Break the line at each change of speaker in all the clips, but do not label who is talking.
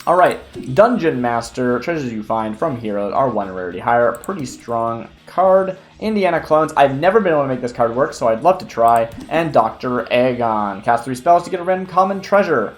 Alright, Dungeon Master, treasures you find from heroes are 1 rarity higher. Pretty strong card. Indiana Clones, I've never been able to make this card work, so I'd love to try. And Dr. Aegon, cast 3 spells to get a random common treasure.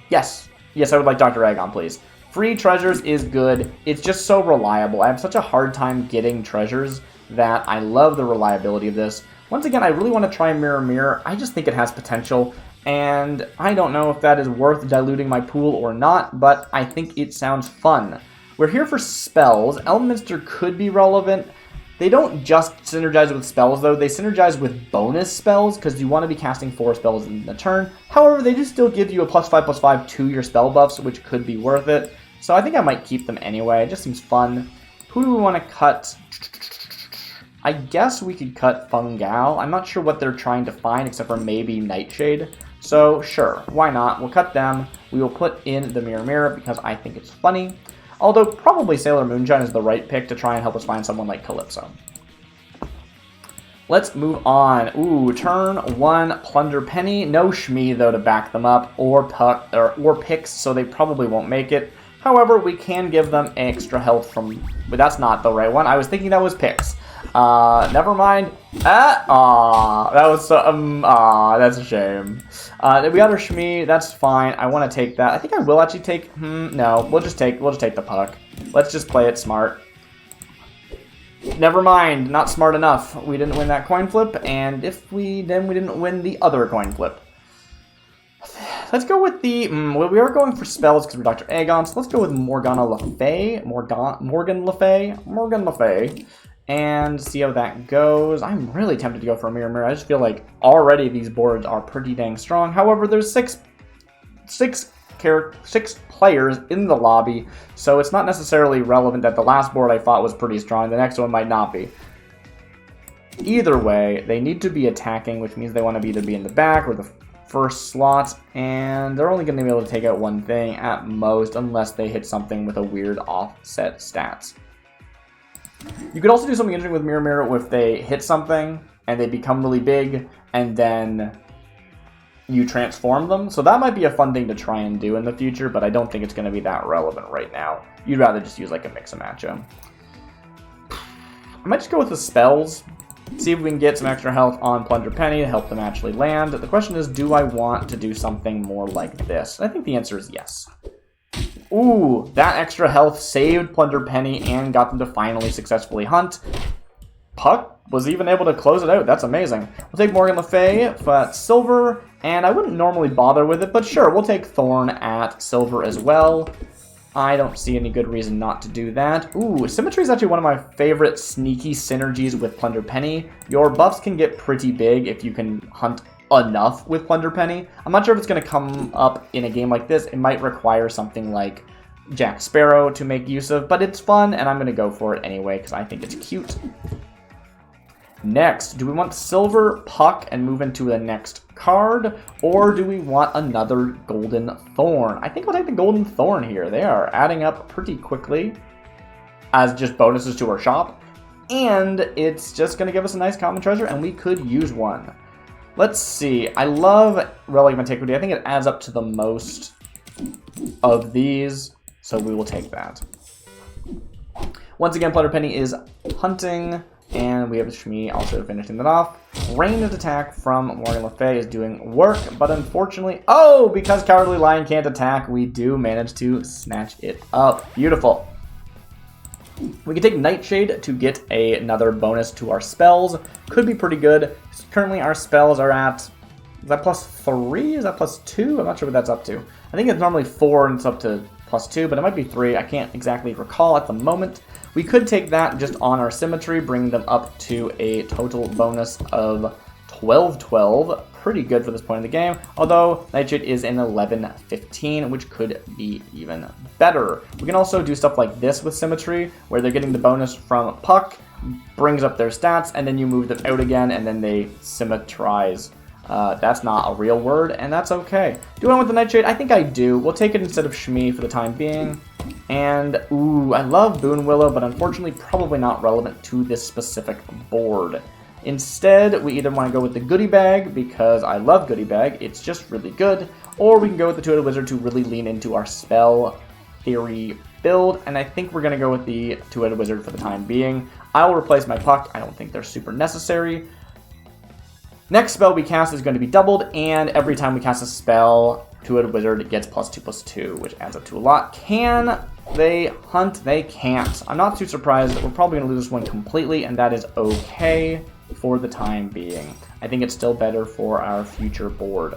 Yes, I would like Dr. Aegon, please. Free treasures is good. It's just so reliable. I have such a hard time getting treasures that I love the reliability of this. Once again, I really want to try Mirror Mirror. I just think it has potential, and I don't know if that is worth diluting my pool or not, but I think it sounds fun. We're here for spells. Elminster could be relevant. They don't just synergize with spells, though. They synergize with bonus spells, because you want to be casting 4 spells in the turn. However, they do still give you a +5/+5 to your spell buffs, which could be worth it. So I think I might keep them anyway. It just seems fun. Who do we want to cut? I guess we could cut Fungal. I'm not sure what they're trying to find, except for maybe Nightshade. So sure, why not? We'll cut them. We will put in the Mirror Mirror because I think it's funny. Although probably Sailor Moonshine is the right pick to try and help us find someone like Calypso. Let's move on. Ooh, turn 1, Plunder Penny. No Shmee, though, to back them up, or Pix, so they probably won't make it. However, we can give them extra health from... But that's not the right one. I was thinking that was Pix. Never mind. That was so... that's a shame. We got our Shmee. That's fine. I want to take that. I think I will actually take... no, we'll just take the puck. Let's just play it smart. Never mind. Not smart enough. We didn't win that coin flip, and we didn't win the other coin flip. Let's go with the... well, we are going for spells because we're Dr. Aegon, so let's go with Morgana Le Fay. Morgan Le Fay. And see how that goes. I'm really tempted to go for a Mirror Mirror. I just feel like already these boards are pretty dang strong. However, there's six players in the lobby, so it's not necessarily relevant that the last board I thought was pretty strong. The next one might not be. Either way, they need to be attacking, which means they want to either be in the back or the first slot, and they're only going to be able to take out one thing at most unless they hit something with a weird offset stats. You could also do something interesting with Mirror Mirror if they hit something and they become really big and then you transform them. So that might be a fun thing to try and do in the future, but I don't think it's going to be that relevant right now. You'd rather just use like a mix and match. I might just go with the spells. See if we can get some extra health on Plunder Penny to help them actually land. The question is, do I want to do something more like this? I think the answer is yes. Ooh, that extra health saved Plunder Penny and got them to finally successfully hunt. Puck was even able to close it out. That's amazing. We'll take Morgan Le Fay for silver, and I wouldn't normally bother with it, but sure, we'll take Thorn at silver as well. I don't see any good reason not to do that. Ooh, Symmetry is actually one of my favorite sneaky synergies with Plunder Penny. Your buffs can get pretty big if you can hunt enough with Plunder Penny. I'm not sure if it's going to come up in a game like this. It might require something like Jack Sparrow to make use of, but it's fun, and I'm going to go for it anyway because I think it's cute. Next, do we want Silver Puck and move into the next card, or do we want another Golden Thorn? I think I'll take the Golden Thorn here. They are adding up pretty quickly as just bonuses to our shop, and it's just going to give us a nice common treasure, and we could use one. Let's see. I love Relic of Antiquity. I think it adds up to the most of these, so we will take that. Once again, Plunder Penny is hunting, and we have Shmee also finishing that off. Ranged attack from Morgan Le Fay is doing work, but unfortunately... Oh, because Cowardly Lion can't attack, we do manage to snatch it up. Beautiful. We can take Nightshade to get another bonus to our spells. Could be pretty good. Currently, our spells are at... Is that +3? Is that +2? I'm not sure what that's up to. I think it's normally 4 and it's up to +2, but it might be 3. I can't exactly recall at the moment. We could take that just on our Symmetry, bring them up to a total bonus of 12-12. Pretty good for this point in the game, although Nightshade is an 11-15, which could be even better. We can also do stuff like this with Symmetry, where they're getting the bonus from Puck, brings up their stats, and then you move them out again, and then they symmetrize. That's not a real word, and that's okay. Do I want the Nightshade? I think I do. We'll take it instead of Shmee for the time being. And, ooh, I love Boon Willow, but unfortunately probably not relevant to this specific board. Instead, we either want to go with the Goodie Bag, because I love Goodie Bag, it's just really good, or we can go with the Two-Headed Wizard to really lean into our spell theory build, and I think we're going to go with the Two-Headed Wizard for the time being. I will replace my Puck. I don't think they're super necessary. Next spell we cast is going to be doubled, and every time we cast a spell, Two-Headed Wizard gets +2/+2, which adds up to a lot. Can they hunt? They can't. I'm not too surprised. We're probably going to lose this one completely, and that is okay for the time being. I think it's still better for our future board.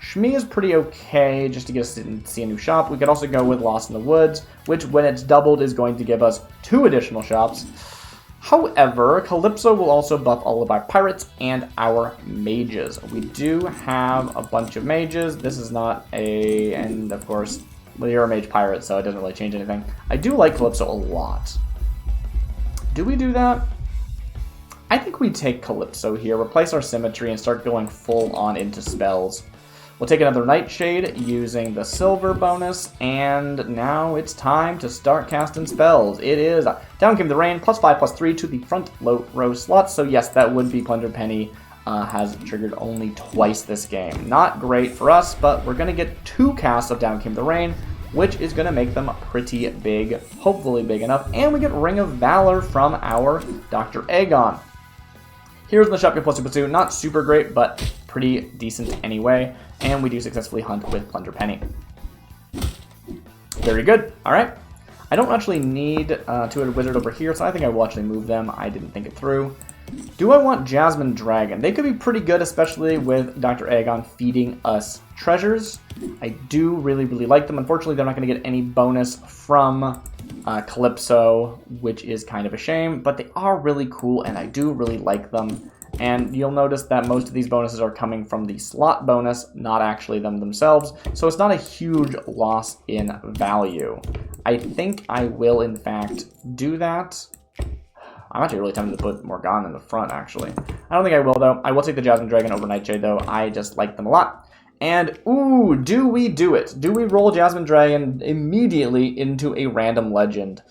Shmi is pretty okay, just to get us to see a new shop. We could also go with Lost in the Woods, which when it's doubled is going to give us 2 additional shops. However, Calypso will also buff all of our pirates and our mages. We do have a bunch of mages. This is not a... and of course, well, you're a mage pirate, so it doesn't really change anything. I do like Calypso a lot. Do we do that? I think we take Calypso here, replace our Symmetry, and start going full on into spells. We'll take another Nightshade using the silver bonus, and now it's time to start casting spells. It is Down Came the Rain, +5/+3 to the front row slots. So yes, that would be Plunder Penny. Has triggered only twice this game. Not great for us, but we're going to get 2 casts of Down Came the Rain, which is going to make them pretty big, hopefully big enough. And we get Ring of Valor from our Dr. Aegon. Here's the shop, get +2/+2. Not super great, but pretty decent anyway. And we do successfully hunt with Plunder Penny. Very good. All right. I don't actually need Two-Headed Wizard over here, so I think I will actually move them. I didn't think it through. Do I want Jasmine Dragon? They could be pretty good, especially with Dr. Aegon feeding us treasures. I do really, really like them. Unfortunately, they're not going to get any bonus from Calypso, which is kind of a shame, but they are really cool, and I do really like them. And you'll notice that most of these bonuses are coming from the slot bonus, not actually them themselves, so it's not a huge loss in value. I think I will, in fact, do that. I'm actually really tempted to put Morgana in the front, actually. I don't think I will, though. I will take the Jasmine Dragon over Nightshade, though. I just like them a lot. And, ooh, do we do it? Do we roll Jasmine Dragon immediately into a random legend?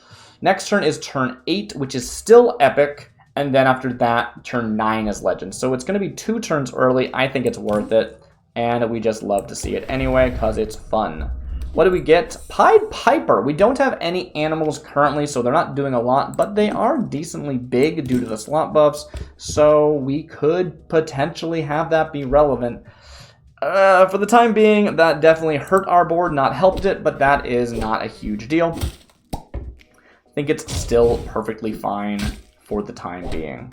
Next turn is turn 8, which is still epic. And then after that, turn 9 is legend. So it's going to be 2 turns early. I think it's worth it. And we just love to see it anyway, because it's fun. What do we get? Pied Piper. We don't have any animals currently, so they're not doing a lot, but they are decently big due to the slot buffs, so we could potentially have that be relevant. For the time being, that definitely hurt our board, not helped it, but that is not a huge deal. I think it's still perfectly fine for the time being.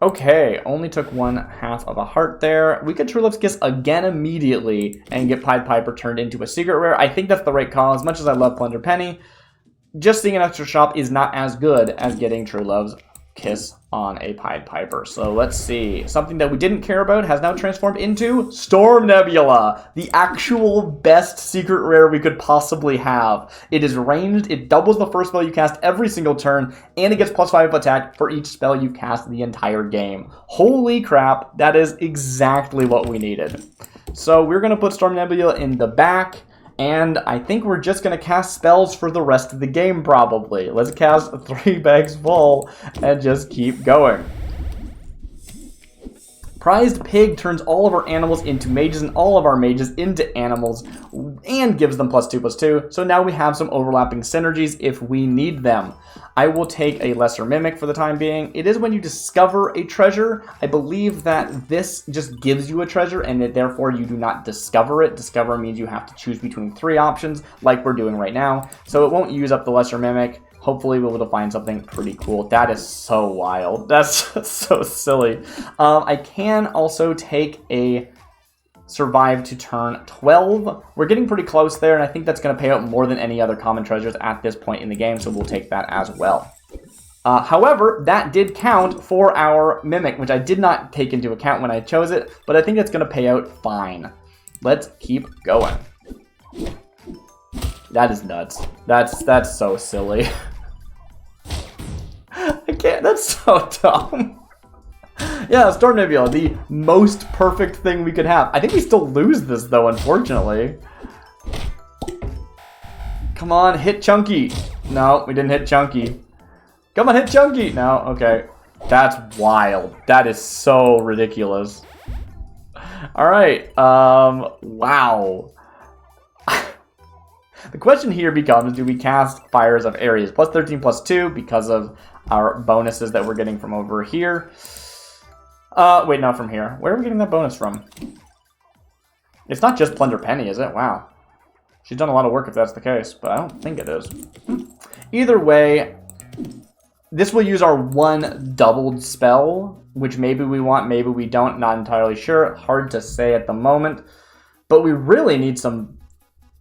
Okay, only took 1/2 of a heart there. We could True Love's Kiss again immediately and get Pied Piper turned into a secret rare. I think that's the right call. As much as I love Plunder Penny, just seeing an extra shop is not as good as getting True Love's Kiss on a Pied Piper. So let's see. Something that we didn't care about has now transformed into Storm Nebula, the actual best secret rare we could possibly have. It is ranged, it doubles the first spell you cast every single turn, and it gets +5 attack for each spell you cast the entire game. Holy crap, that is exactly what we needed. So we're going to put Storm Nebula in the back, and I think we're just going to cast spells for the rest of the game, probably. Let's cast 3 bags full and just keep going. Prized Pig turns all of our animals into mages and all of our mages into animals and gives them +2/+2. So now we have some overlapping synergies if we need them. I will take a Lesser Mimic for the time being. It is when you discover a treasure. I believe that this just gives you a treasure and therefore you do not discover it. Discover means you have to choose between 3 options like we're doing right now. So it won't use up the Lesser Mimic. Hopefully we'll be able to find something pretty cool. That is so wild. That's so silly. I can also take a Survive to turn 12. We're getting pretty close there, and I think that's going to pay out more than any other common treasures at this point in the game, so we'll take that as well. However, that did count for our Mimic, which I did not take into account when I chose it, but I think it's going to pay out fine. Let's keep going. That is nuts. That's so silly. I can't. That's so dumb. Yeah, Storm Nebula, the most perfect thing we could have. I think we still lose this, though, unfortunately. Come on, hit Chunky. No, we didn't hit Chunky. Come on, hit Chunky. No, okay. That's wild. That is so ridiculous. Alright, wow. The question here becomes, do we cast Fires of Ares? Plus 13, plus 2, because of our bonuses that we're getting from over here. Wait, not from here. Where are we getting that bonus from? It's not just Plunder Penny, is it? Wow. She's done a lot of work if that's the case, but I don't think it is. Either way, this will use our one doubled spell, which maybe we want, maybe we don't. Not entirely sure. Hard to say at the moment. But we really need some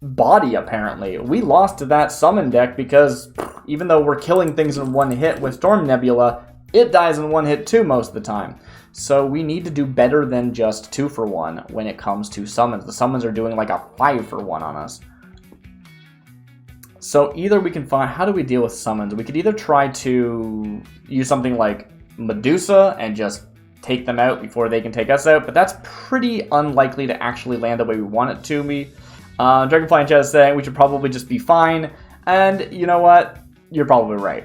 body, apparently. We lost to that summon deck because even though we're killing things in one hit with Storm Nebula, it dies in one hit too most of the time. So we need to do better than just 2 for 1 when it comes to summons. The summons are doing like a 5 for 1 on us. So either we can find, how do we deal with summons? We could either try to use something like Medusa and just take them out before they can take us out, but that's pretty unlikely to actually land the way we want it to be. Dragonfly in chat is saying we should probably just be fine, and you know what? You're probably right.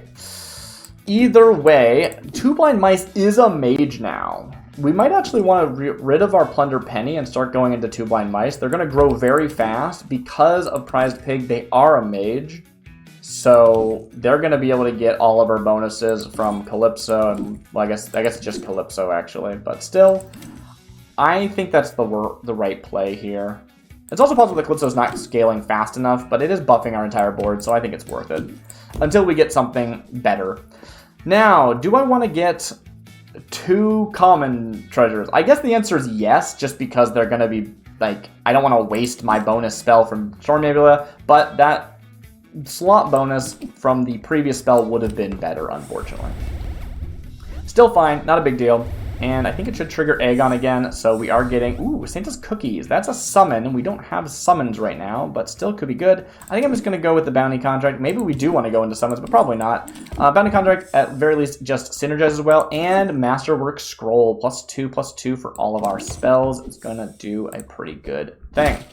Either way, 2 Blind Mice is a mage now. We might actually want to get rid of our Plunder Penny and start going into 2 Blind Mice. They're going to grow very fast. Because of Prized Pig, they are a mage. So they're going to be able to get all of our bonuses from Calypso. And well, I guess it's just Calypso, actually. But still, I think that's the right play here. It's also possible that Calypso is not scaling fast enough, but it is buffing our entire board, so I think it's worth it. Until we get something better. Now, do I want to get 2 common treasures? I guess the answer is yes, just because they're going to be, like, I don't want to waste my bonus spell from Storm Nebula, but that slot bonus from the previous spell would have been better, unfortunately. Still fine, not a big deal. And I think it should trigger Aegon again, so we are getting, ooh, Santa's Cookies. That's a summon. We don't have summons right now, but still could be good. I think I'm just going to go with the Bounty Contract. Maybe we do want to go into summons, but probably not. Bounty Contract, at very least, just synergizes well. And Masterwork Scroll, +2/+2 for all of our spells. It's going to do a pretty good thing.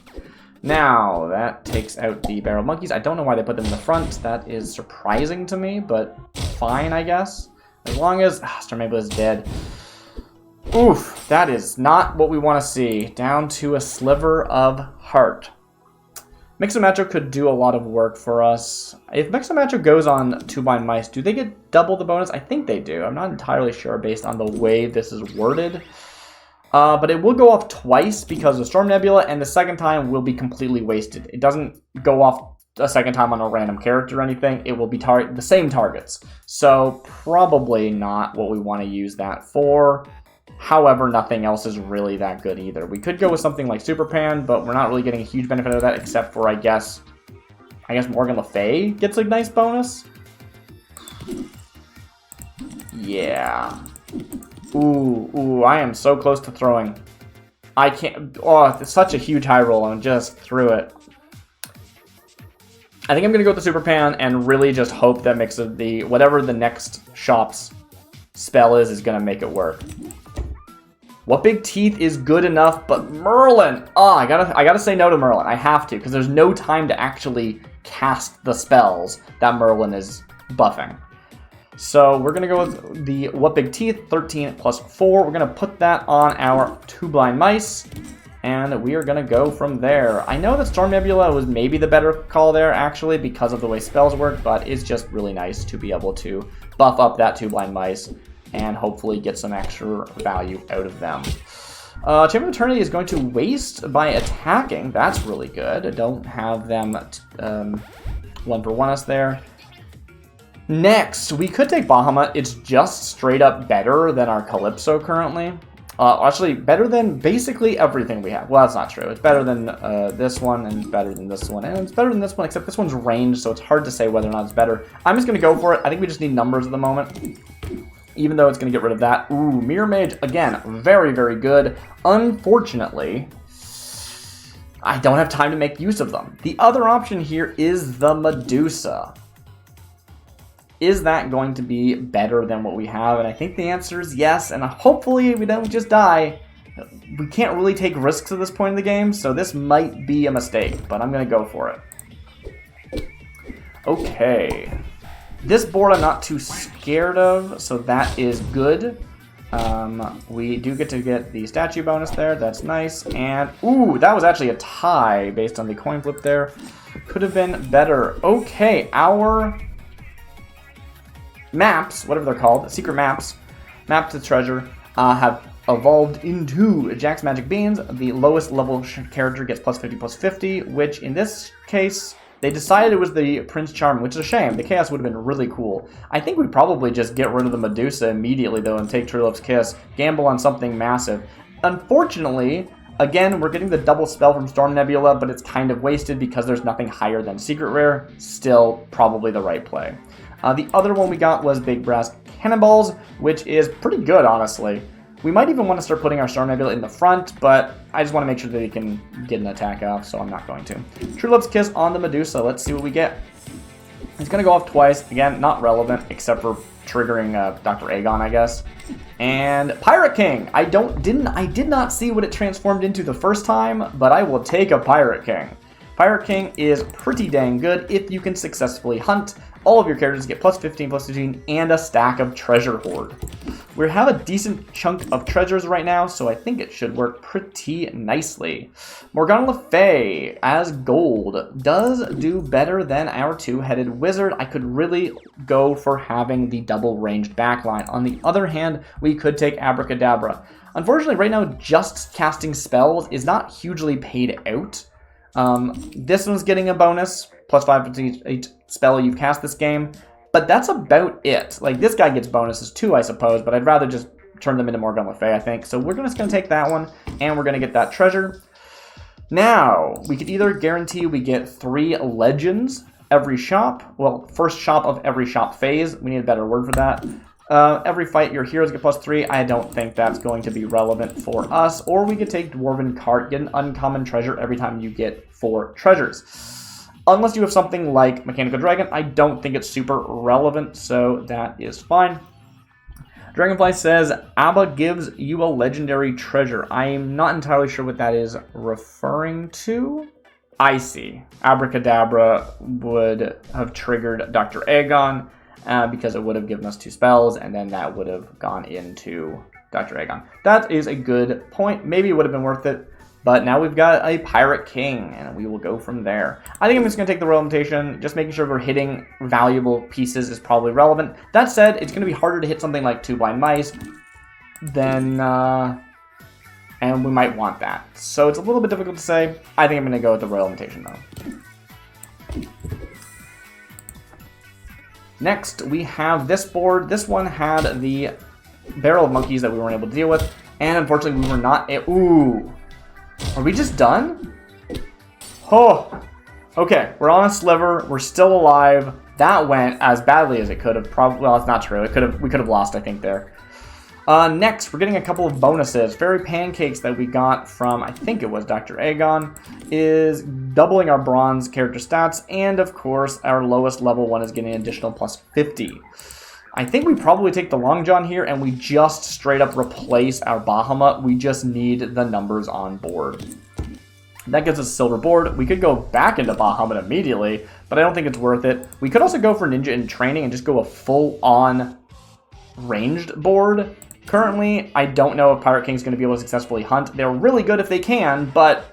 Now, that takes out the Barrel Monkeys. I don't know why they put them in the front. That is surprising to me, but fine, I guess. As long as Storm Nebula is dead. Oof, that is not what we want to see. Down to a sliver of heart. Mix and Matcho could do a lot of work for us. If Mix and Matcho goes on 2 Blind Mice, do they get double the bonus? I think they do. I'm not entirely sure based on the way this is worded. But it will go off twice because of Storm Nebula, and the second time will be completely wasted. It doesn't go off a second time on a random character or anything. It will be the same targets. So probably not what we want to use that for. However, nothing else is really that good either. We could go with something like Super Pan, but we're not really getting a huge benefit of that, except for, I guess Morgan Le Fay gets a nice bonus. Yeah. Ooh, I am so close to throwing. I can't, it's such a huge high roll, and just threw it. I think I'm going to go with the Super Pan and really just hope that mix of whatever the next shop's spell is going to make it work. What Big Teeth is good enough, but Merlin! Oh, I gotta say no to Merlin. I have to, because there's no time to actually cast the spells that Merlin is buffing. So we're gonna go with the What Big Teeth, 13/4. We're gonna put that on our 2 Blind Mice, and we are gonna go from there. I know that Storm Nebula was maybe the better call there, actually, because of the way spells work, but it's just really nice to be able to buff up that 2 Blind Mice and hopefully get some extra value out of them. Chamber of Eternity is going to waste by attacking. That's really good. Don't have them 1-for-1 us there. Next, we could take Bahamut. It's just straight up better than our Calypso currently. Actually, better than basically everything we have. Well, that's not true. It's better than this one, and it's better than this one, and it's better than this one, except this one's ranged, so it's hard to say whether or not it's better. I'm just going to go for it. I think we just need numbers at the moment, even though it's going to get rid of that. Ooh, Mirror Mage, again, very, very good. Unfortunately, I don't have time to make use of them. The other option here is the Medusa. Is that going to be better than what we have? And I think the answer is yes, and hopefully we don't just die. We can't really take risks at this point in the game, so this might be a mistake, but I'm going to go for it. Okay. This board I'm not too scared of, so that is good. We do get to get the statue bonus there. That's nice. And, ooh, that was actually a tie based on the coin flip there. Could have been better. Okay, our maps, whatever they're called, secret maps, map to treasure, have evolved into Jack's Magic Beans. The lowest level character gets plus 50, plus 50, which in this case, they decided it was the Prince Charming, which is a shame. The Chaos would have been really cool. I think we'd probably just get rid of the Medusa immediately, though, and take True Love's Kiss, gamble on something massive. Unfortunately, again, we're getting the double spell from Storm Nebula, but it's kind of wasted because there's nothing higher than Secret Rare. Still, probably the right play. The other one we got was Big Brass Cannonballs, which is pretty good, honestly. We might even want to start putting our Storm Nebula in the front, but I just want to make sure that he can get an attack off, so I'm not going to. True Love's Kiss on the Medusa. Let's see what we get. It's going to go off twice. Again, not relevant, except for triggering Dr. Aegon, I guess. And Pirate King. I did not see what it transformed into the first time, but I will take a Pirate King. Pirate King is pretty dang good if you can successfully hunt. All of your characters get plus 15, plus 15, and a stack of Treasure Hoard. We have a decent chunk of treasures right now, so I think it should work pretty nicely. Morgana Le Fay as gold does do better than our two-headed wizard. I could really go for having the double-ranged backline. On the other hand, we could take Abracadabra. Unfortunately, right now, just casting spells is not hugely paid out. This one's getting a bonus, plus 5 to each spell you've cast this game. But that's about it. Like, this guy gets bonuses too, I suppose, but I'd rather just turn them into Morgana Le Fay, I think. So we're just going to take that one, and we're going to get that treasure. Now, we could either guarantee we get 3 legends every shop. Well, first shop of every shop phase. We need a better word for that. Every fight, your heroes get plus 3. I don't think that's going to be relevant for us. Or we could take Dwarven Cart, get an uncommon treasure every time you get 4 treasures. Unless you have something like Mechanical Dragon, I don't think it's super relevant, so that is fine. Dragonfly says, Abba gives you a legendary treasure. I'm not entirely sure what that is referring to. I see. Abracadabra would have triggered Dr. Aegon, because it would have given us 2 spells, and then that would have gone into Dr. Aegon. That is a good point. Maybe it would have been worth it. But now we've got a Pirate King, and we will go from there. I think I'm just going to take the Royal Invitation. Just making sure we're hitting valuable pieces is probably relevant. That said, it's going to be harder to hit something like 2 Blind Mice than... and we might want that. So it's a little bit difficult to say. I think I'm going to go with the Royal Invitation, though. Next, we have this board. This one had the Barrel of Monkeys that we weren't able to deal with. And unfortunately, we were not... Ooh... Are we just done? Oh, okay. We're on a sliver. We're still alive. That went as badly as it could have. Well, it's not true. We could have lost, I think, there. Next, we're getting a couple of bonuses. Fairy Pancakes that we got from, I think it was Dr. Aegon, is doubling our bronze character stats. And, of course, our lowest level one is getting an additional plus 50. I think we probably take the Long John here, and we just straight up replace our Bahamut. We just need the numbers on board. That gives us a silver board. We could go back into Bahamut immediately, but I don't think it's worth it. We could also go for Ninja in Training and just go a full-on ranged board. Currently, I don't know if Pirate King's going to be able to successfully hunt. They're really good if they can, but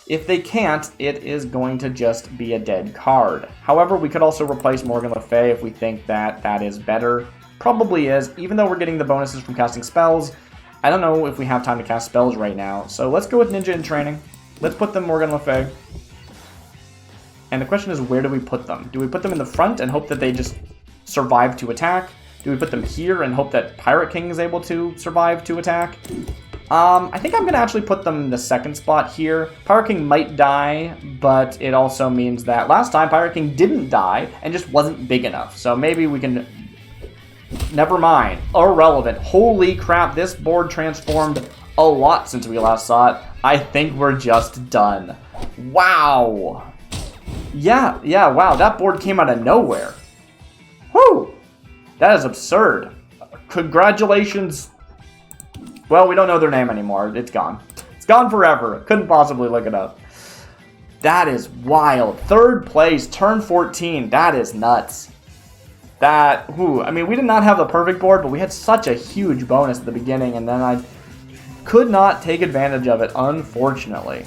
if they can't, it is going to just be a dead card. However, we could also replace Morgan Le Fay if we think that that is better. Probably is, even though we're getting the bonuses from casting spells. I don't know if we have time to cast spells right now, so let's go with Ninja in Training. Let's put them Morgan Le Fay. And the question is, where do we put them? Do we put them in the front and hope that they just survive to attack? Do we put them here and hope that Pirate King is able to survive to attack? I think I'm going to actually put them in the second spot here. Pirate King might die, but it also means that last time Pirate King didn't die and just wasn't big enough. So maybe we can... Never mind. Irrelevant. Holy crap, this board transformed a lot since we last saw it. I think we're just done. Wow. Yeah, wow. That board came out of nowhere. Whew. That is absurd. Congratulations. Well, we don't know their name anymore. It's gone. It's gone forever. Couldn't possibly look it up. That is wild. 3rd place, turn 14. That is nuts. That, I mean, we did not have the perfect board, but we had such a huge bonus at the beginning, and then I could not take advantage of it, unfortunately.